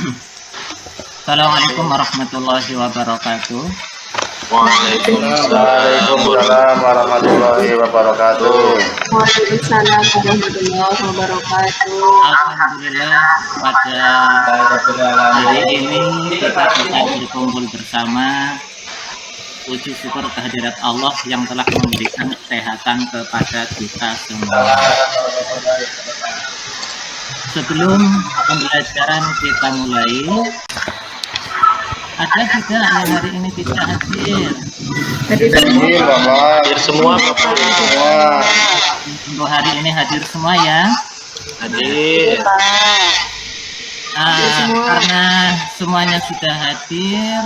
Assalamualaikum warahmatullahi wabarakatuh. Waalaikumsalam warahmatullahi wabarakatuh. Waalaikumsalam warahmatullahi wabarakatuh. Alhamdulillah pada hari ini kita bisa berkumpul bersama. Puji syukur kehadirat Allah yang telah memberikan kesehatan kepada kita semua. Sebelum pembelajaran kita mulai, ada tidak yang hari ini tidak hadir? Hadir Bapak. Hadir semua Bapak. Untuk hari ini hadir semua ya. Hadir. Karena semuanya sudah hadir,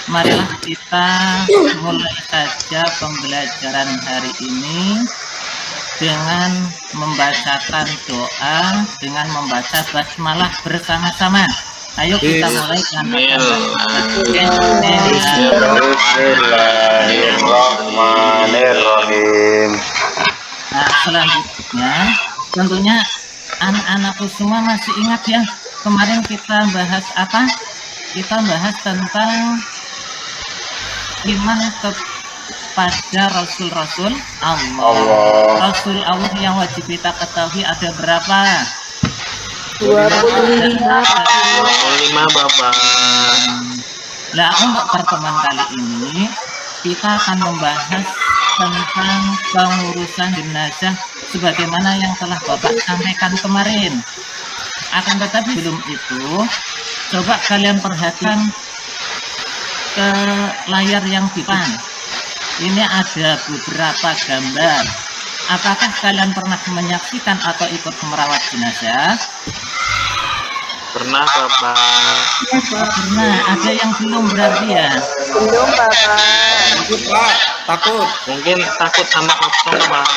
marilah kita mulai saja pembelajaran hari ini dengan membacakan doa, dengan membaca basmalah bersama-sama. Ayo kita mulai Bismillahirrahmanirrahim. Nah, selanjutnya tentunya anak-anakku semua masih ingat ya, kemarin kita bahas apa? Kita bahas tentang iman kepada Rasul-Rasul Allah. Rasul Allah yang wajib kita ketahui ada berapa? 25 Bapak. Nah, untuk pertemuan kali ini kita akan membahas tentang pengurusan jenazah sebagaimana yang telah Bapak sampaikan kemarin. Akan tetapi belum itu, coba kalian perhatikan ke layar yang di depan. Ini ada beberapa gambar. Apakah kalian pernah menyaksikan atau ikut merawat jenazah? Pernah Bapak. Pernah. Ada yang belum berarti ya? Belum Bapak. Pak, takut. Mungkin takut sama kosong Pak.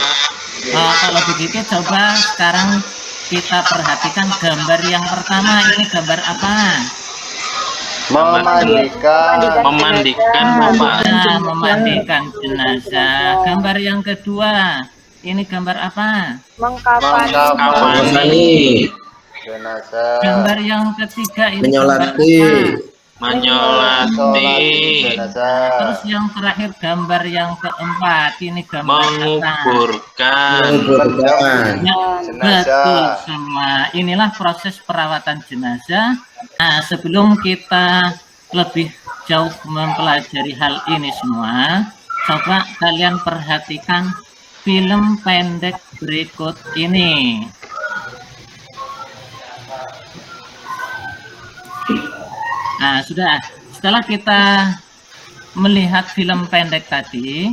Kalau begitu coba sekarang kita perhatikan gambar yang pertama. Ini gambar apa? Memandikan Bapak. Nah, memandikan jenazah. Gambar yang kedua, ini gambar apa? Mengkafani. Jenazah. Gambar yang ketiga ini Menyolati. Jenazah. Terus yang terakhir gambar yang keempat ini gambar Menguburkan. Betul semua. Inilah proses perawatan jenazah. Nah, sebelum kita lebih jauh mempelajari hal ini semua, coba kalian perhatikan film pendek berikut ini. Nah, sudah. Setelah kita melihat film pendek tadi,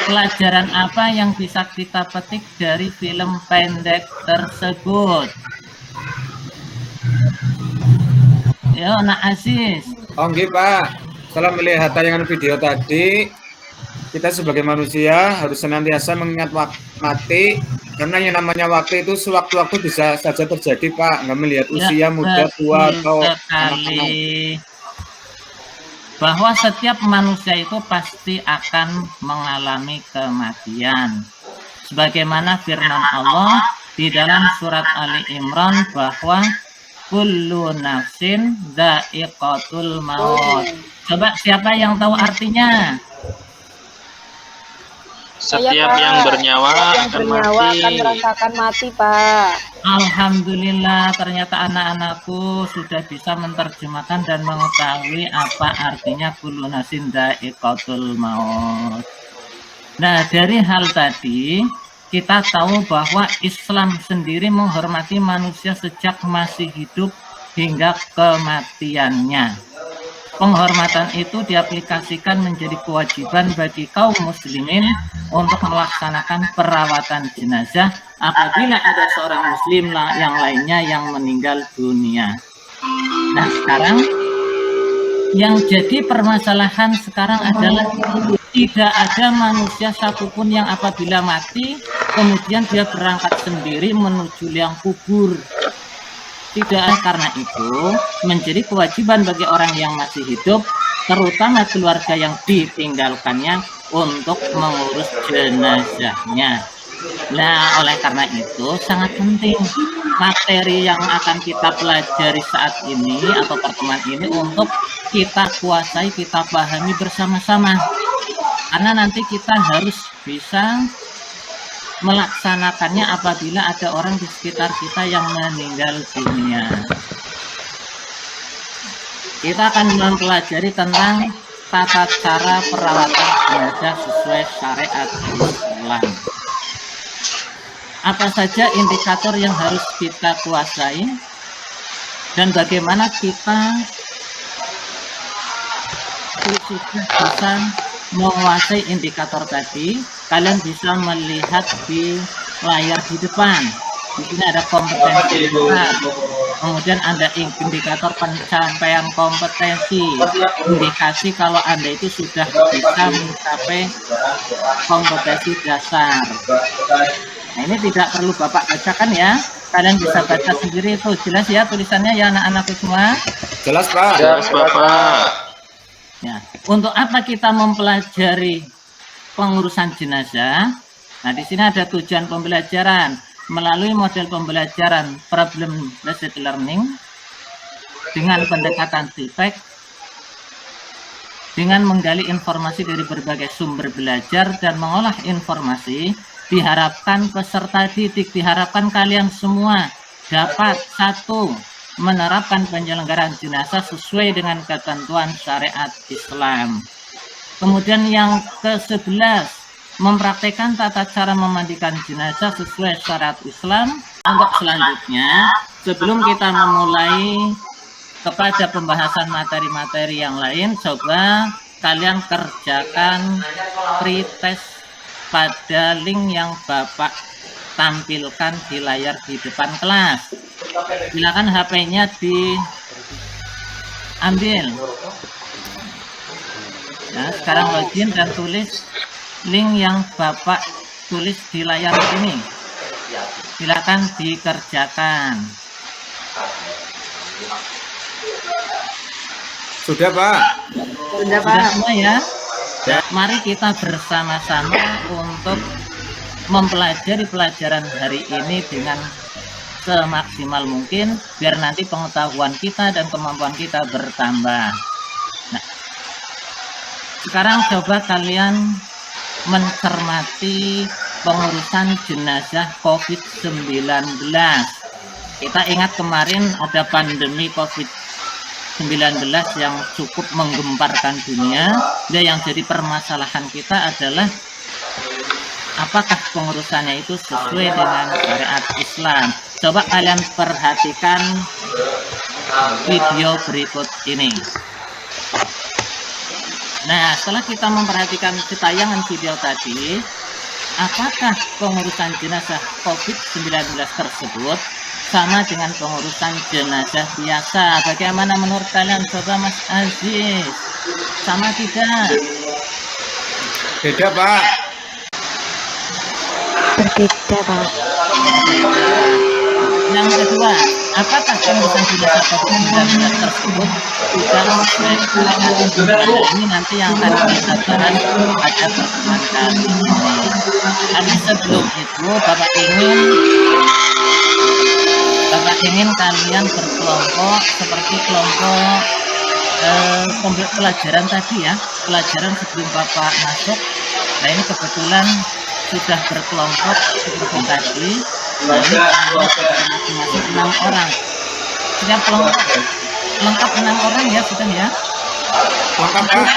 pelajaran apa yang bisa kita petik dari film pendek tersebut? Yo, Nak Aziz. Oke Pak, setelah melihat tayangan video tadi, kita sebagai manusia harus senantiasa mengingat mati, karena yang namanya waktu itu sewaktu-waktu bisa saja terjadi Pak, nggak melihat usia muda, tua, atau anak-anak. Bahwa setiap manusia itu pasti akan mengalami kematian. Sebagaimana firman Allah di dalam surat Ali Imran bahwa kullu nafsin dha'iqatul maut. Coba siapa yang tahu artinya? Setiap yang bernyawa akan mati. Akan merasakan mati Pak. Alhamdulillah, ternyata anak-anakku sudah bisa menerjemahkan dan mengetahui apa artinya kullu nafsin dha'iqatul maut. Nah, dari hal tadi kita tahu bahwa Islam sendiri menghormati manusia sejak masih hidup hingga kematiannya. Penghormatan itu diaplikasikan menjadi kewajiban bagi kaum muslimin untuk melaksanakan perawatan jenazah apabila ada seorang muslim yang lainnya yang meninggal dunia. Nah, sekarang yang jadi permasalahan sekarang adalah tidak ada manusia satupun yang apabila mati kemudian dia berangkat sendiri menuju liang kubur. Tidak, karena itu menjadi kewajiban bagi orang yang masih hidup, terutama keluarga yang ditinggalkannya, untuk mengurus jenazahnya. Nah, oleh karena itu sangat penting materi yang akan kita pelajari saat ini atau pertemuan ini untuk kita kuasai, kita pahami bersama-sama. Karena nanti kita harus bisa melaksanakannya apabila ada orang di sekitar kita yang meninggal dunia. Kita akan mempelajari tentang tata cara perawatan jenazah sesuai syariat Islam. Apa saja indikator yang harus kita kuasai dan bagaimana kita bisa menguasai indikator tadi. Kalian bisa melihat di layar di depan. Di sini ada kompetensi kita. Kemudian ada indikator pencapaian kompetensi, indikasi kalau Anda itu sudah bisa mencapai kompetensi dasar. Nah, ini tidak perlu Bapak bacakan ya, kalian bisa baca sendiri itu. Jelas ya tulisannya ya anak-anakku semua? Jelas, Pak. Jelas, Bapak. Ya, untuk apa kita mempelajari pengurusan jenazah? Nah, di sini ada tujuan pembelajaran. Melalui model pembelajaran problem based learning dengan pendekatan feedback, dengan menggali informasi dari berbagai sumber belajar dan mengolah informasi, diharapkan peserta didik, diharapkan kalian semua dapat satu, menerapkan penyelenggaraan jenazah sesuai dengan ketentuan syariat Islam. Kemudian yang ke-11, mempraktekkan tata cara memandikan jenazah sesuai syariat Islam. Untuk selanjutnya, sebelum kita memulai kepada pembahasan materi-materi yang lain, coba kalian kerjakan pretest pada link yang Bapak tampilkan di layar di depan kelas. Silakan HP-nya diambil. Nah, sekarang login dan tulis link yang Bapak tulis di layar ini. Silakan dikerjakan. Sudah, Pak. Sudah, Sudah Pak. semua ya? Mari kita bersama-sama untuk mempelajari pelajaran hari ini dengan semaksimal mungkin biar nanti pengetahuan kita dan kemampuan kita bertambah. Nah, sekarang coba kalian mencermati pengurusan jenazah COVID-19. Kita ingat kemarin ada pandemi COVID-19 yang cukup menggemparkan dunia. Dan yang jadi permasalahan kita adalah apakah pengurusannya itu sesuai dengan syariat Islam. Coba kalian perhatikan video berikut ini. Nah, setelah kita memperhatikan tayangan video tadi, apakah pengurusan jenazah COVID-19 tersebut sama dengan pengurusan jenazah biasa? Bagaimana menurut kalian? Coba Mas Aziz, sama tidak? Beda, Pak. Berbeda, Pak. Yang kedua, apakah pengurusan jenazah COVID-19 tersebut sudah sesuai dengan ini nanti yang akan kita bahas pada pertemuan kali ini. Tapi sebelum itu, Bapak ingin kalian berkelompok seperti kelompok pelajaran tadi ya, pelajaran sebelum Bapak masuk. Nah, ini kebetulan sudah berkelompok seperti tadi. Nah, ini masing-masing 6 orang. Setiap kelompok lengkap 6 orang ya, sudah ya. Lengkap, Pak.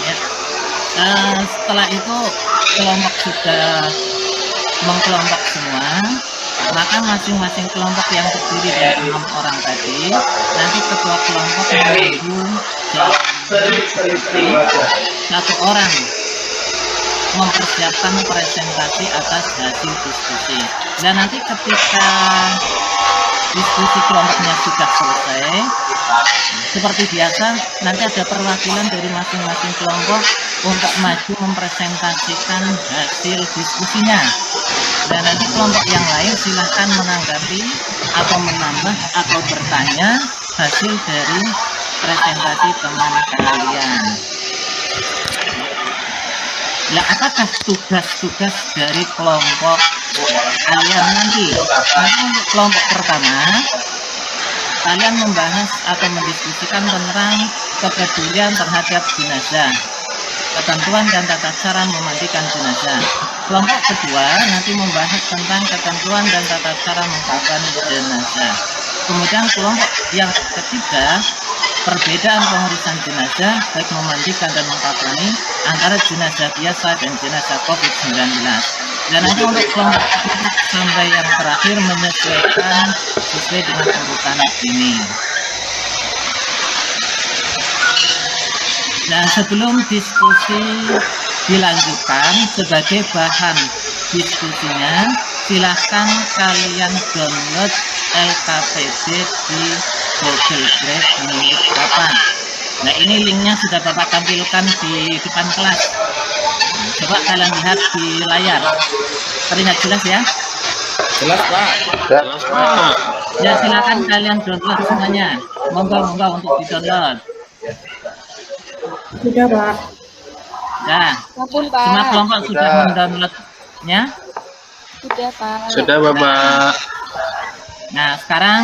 Ya. Setelah itu kelompok sudah mengkelompok semua, maka masing-masing kelompok yang terdiri dari 6 orang tadi, nanti ketua kelompok menunggu satu orang mempersiapkan presentasi atas hasil diskusi. Dan nanti ketika diskusi kelompoknya sudah selesai, seperti biasa nanti ada perwakilan dari masing-masing kelompok untuk maju mempresentasikan hasil diskusinya. Dan nanti kelompok yang lain silahkan menanggapi atau menambah atau bertanya hasil dari presentasi teman kalian. Nah, apakah tugas-tugas dari kelompok kalian nanti? Nanti untuk kelompok pertama, kalian membahas atau mendiskusikan tentang kepedulian terhadap jenazah, ketentuan dan tata cara memandikan jenazah. Kelompok kedua nanti membahas tentang ketentuan dan tata cara mengkafani jenazah. Kemudian kelompok yang ketiga, perbedaan pengurusan jenazah baik memandikan dan mengkafani antara jenazah biasa dan jenazah COVID-19. Dan nanti untuk kelompok sampai yang terakhir menyesuaikan sesuai dengan urutan ini. Nah, sebelum diskusi dilanjutkan, sebagai bahan diskusinya, silahkan kalian download LKPD di Google Drive milik Bapak. Nah, ini linknya sudah Bapak tampilkan di depan kelas. Nah, coba kalian lihat di layar. Terlihat jelas ya? Jelas, Pak. Jelas, Pak. Ya, silakan kalian download semuanya. Monggo untuk di-download. Sudah, Pak. Nah, Maupun semua Pak. kelompok sudah Sudah. mendownloadnya. Sudah Pak. Sudah, Bapak. Nah, sekarang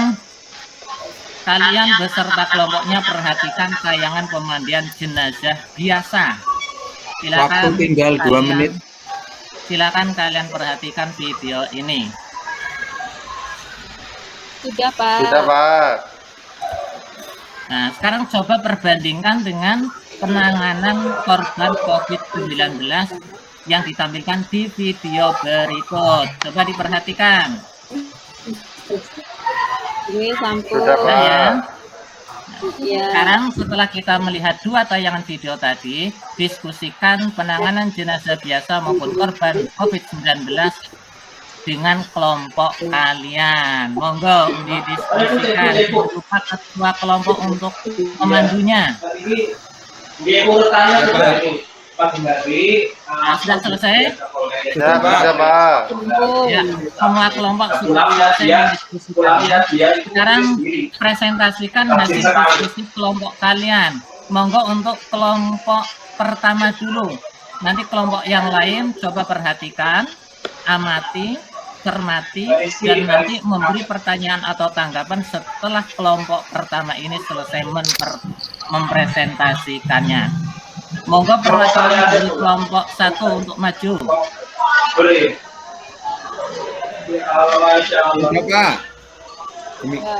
kalian beserta kelompoknya perhatikan tayangan pemandian jenazah biasa. Waktu tinggal 2 menit. Silakan kalian perhatikan video ini. Sudah Pak. Sudah, Pak. Nah, sekarang coba perbandingkan dengan penanganan korban COVID-19 yang ditampilkan di video berikut. Coba diperhatikan. Ini sampul. Sudah, Nah, ya. Pak. Ya. Sekarang setelah kita melihat 2 tayangan video tadi, diskusikan penanganan jenazah biasa maupun korban COVID-19 dengan kelompok kalian. Monggo didiskusikan. Lupa ketua kelompok untuk memandunya. Nah, sudah selesai? Sudah, Pak. Ya, semua kelompok sudah selesai mendiskusikannya. Sekarang presentasikan hasil diskusi kelompok kalian. Monggo untuk kelompok pertama dulu. Nanti kelompok yang lain coba perhatikan, amati, cermati, dan nanti memberi pertanyaan atau tanggapan setelah kelompok pertama ini selesai mempresentasikannya. Monggo perwakilan dari kelompok 1 untuk maju. Sudah, Pak. Ini Ya.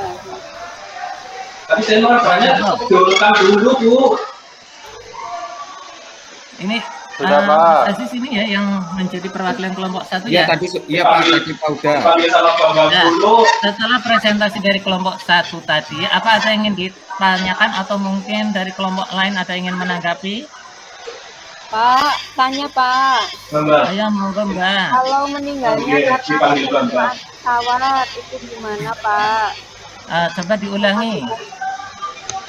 Tapi saya mau banyak diurutkan dulu, Bu. Ini Sudah, Pak. Aziz ini ya yang menjadi perwakilan kelompok 1 iya ya. tadi iya Pak, tadi Pak udah. Panggil sama Bambang Ya, dulu. setelah presentasi dari kelompok 1 tadi, apa ada yang ingin ditanyakan atau mungkin dari kelompok lain ada yang ingin menanggapi? Pak, tanya Pak. Bambang. Ayo monggo Mbak. Kalau meninggalnya Oke, karena dipanggil Bambang. kecelakaan pesawat itu gimana Pak? Coba diulangi.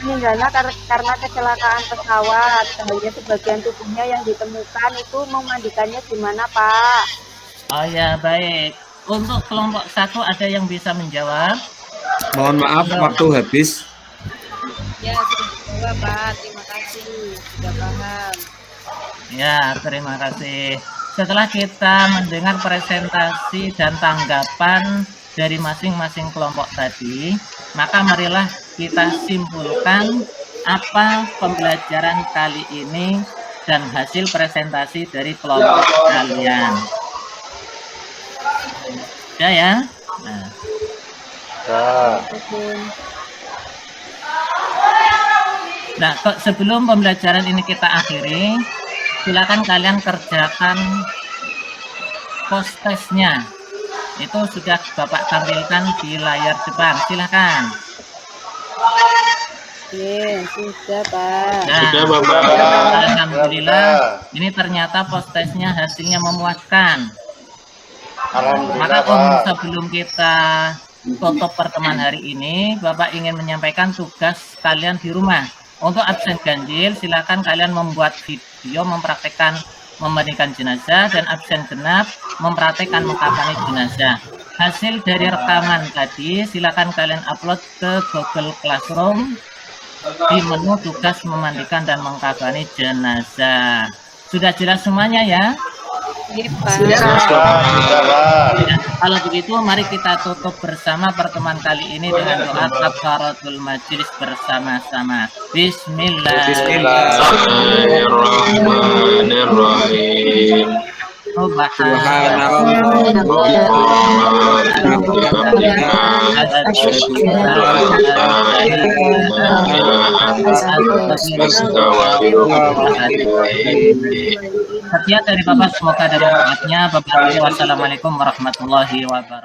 Meninggalnya karena kecelakaan pesawat, sehingga sebagian tubuhnya yang ditemukan itu memandikannya gimana Pak? Oh ya, baik. Untuk kelompok 1 ada yang bisa menjawab? Mohon maaf waktu habis. Ya, sudah dijawab Pak. Terima kasih. Sudah paham. Ya, terima kasih. Setelah kita mendengar presentasi dan tanggapan dari masing-masing kelompok tadi, maka marilah kita simpulkan apa pembelajaran kali ini dan hasil presentasi dari kelompok kalian. Ya. Nah, Sudah. Oke. Nah, sebelum pembelajaran ini kita akhiri, silakan kalian kerjakan post testnya. Itu sudah Bapak tampilkan di layar depan. Silakan. Oke, sudah Pak. Nah, Sudah, Bapak. alhamdulillah, ini ternyata post testnya hasilnya memuaskan. Alhamdulillah, Maka Pak. sebelum kita tutup pertemuan hari ini, Bapak ingin menyampaikan tugas kalian di rumah. Untuk absen ganjil, silakan kalian membuat video mempraktekkan memandikan jenazah, dan absen genap mempraktekkan mengkafani jenazah. Hasil dari rekaman tadi silakan kalian upload ke Google Classroom di menu tugas memandikan dan mengkafani jenazah. Sudah jelas semuanya ya? Iya, Pak. Sudah, Pak. Ya, kalau begitu mari kita tutup bersama pertemuan kali ini dengan doa kafaratul majelis bersama-sama. Bismillah. Bismillahirrahmanirrahim. Sekian dari Bapak, semoga ada manfaatnya. Wassalamualaikum warahmatullahi wabarakatuh.